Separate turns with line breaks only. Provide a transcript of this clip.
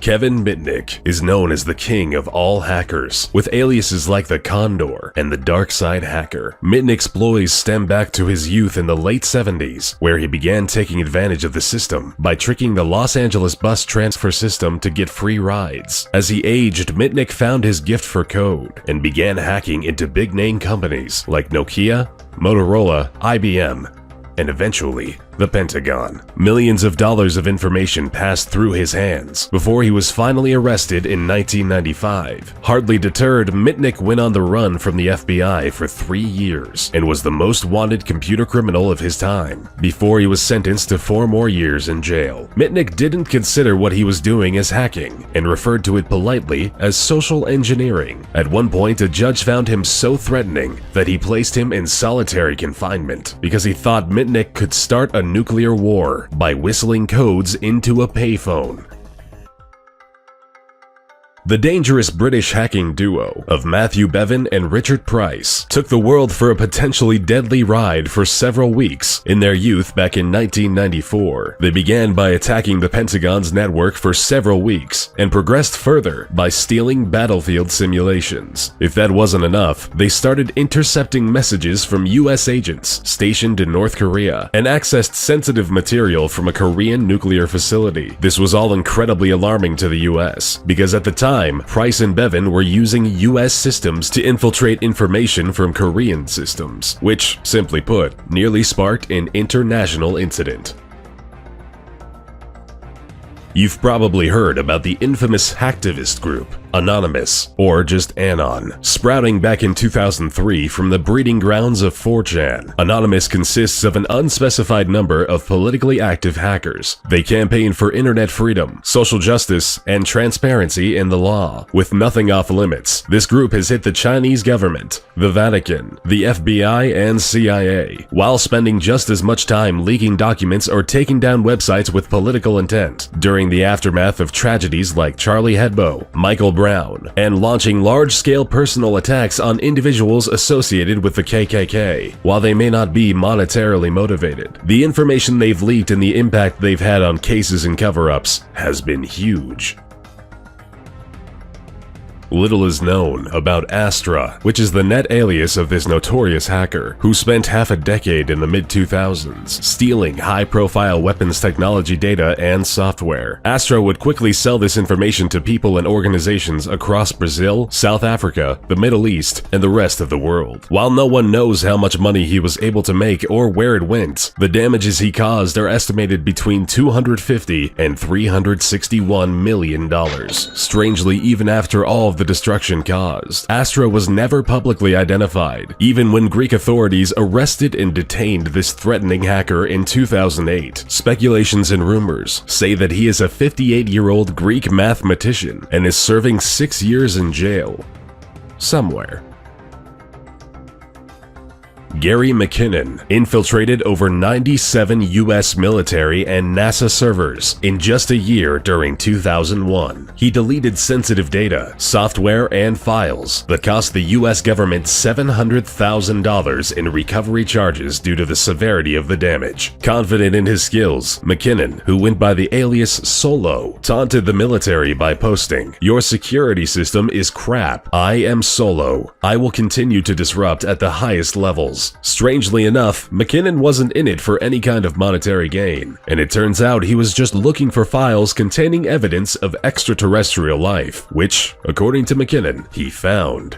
Kevin Mitnick is known as the king of all hackers, with aliases like the Condor and the Dark Side Hacker. Mitnick's exploits stem back to his youth in the late 70s, where he began taking advantage of the system by tricking the Los Angeles bus transfer system to get free rides. As he aged, Mitnick found his gift for code and began hacking into big-name companies like Nokia, Motorola, IBM, and eventually the Pentagon. Millions of dollars of information passed through his hands before he was finally arrested in 1995. Hardly deterred, Mitnick went on the run from the FBI for 3 years and was the most wanted computer criminal of his time before he was sentenced to 4 more years in jail. Mitnick didn't consider what he was doing as hacking and referred to it politely as social engineering. At one point, a judge found him so threatening that he placed him in solitary confinement because he thought Mitnick could start a nuclear war by whistling codes into a payphone. The dangerous British hacking duo of Matthew Bevan and Richard Price took the world for a potentially deadly ride for several weeks in their youth back in 1994. They began by attacking the Pentagon's network for several weeks and progressed further by stealing battlefield simulations. If that wasn't enough, they started intercepting messages from US agents stationed in North Korea and accessed sensitive material from a Korean nuclear facility. This was all incredibly alarming to the US because at the time, Price and Bevan were using US systems to infiltrate information from Korean systems, which, simply put, nearly sparked an international incident. You've probably heard about the infamous hacktivist group, Anonymous, or just Anon, sprouting back in 2003 from the breeding grounds of 4chan. Anonymous consists of an unspecified number of politically active hackers. They campaign for internet freedom, social justice, and transparency in the law. With nothing off limits, this group has hit the Chinese government, the Vatican, the FBI, and CIA, while spending just as much time leaking documents or taking down websites with political intent during the aftermath of tragedies like Charlie Hebdo, Michael Brown, and launching large-scale personal attacks on individuals associated with the KKK. While they may not be monetarily motivated, the information they've leaked and the impact they've had on cases and cover-ups has been huge. Little is known about Astra, which is the net alias of this notorious hacker, who spent half a decade in the mid-2000s stealing high-profile weapons technology data and software. Astra would quickly sell this information to people and organizations across Brazil, South Africa, the Middle East, and the rest of the world. While no one knows how much money he was able to make or where it went, the damages he caused are estimated between $250 and $361 million. Strangely, even after all of the destruction caused, Astra was never publicly identified, even when Greek authorities arrested and detained this threatening hacker in 2008. Speculations and rumors say that he is a 58-year-old Greek mathematician and is serving 6 years in jail somewhere. Gary McKinnon infiltrated over 97 US military and NASA servers in just a year during 2001. He deleted sensitive data, software, and files that cost the US government $700,000 in recovery charges due to the severity of the damage. Confident in his skills, McKinnon, who went by the alias Solo, taunted the military by posting, "Your security system is crap. I am Solo. I will continue to disrupt at the highest levels." Strangely enough, McKinnon wasn't in it for any kind of monetary gain, and it turns out he was just looking for files containing evidence of extraterrestrial life, which, according to McKinnon, he found.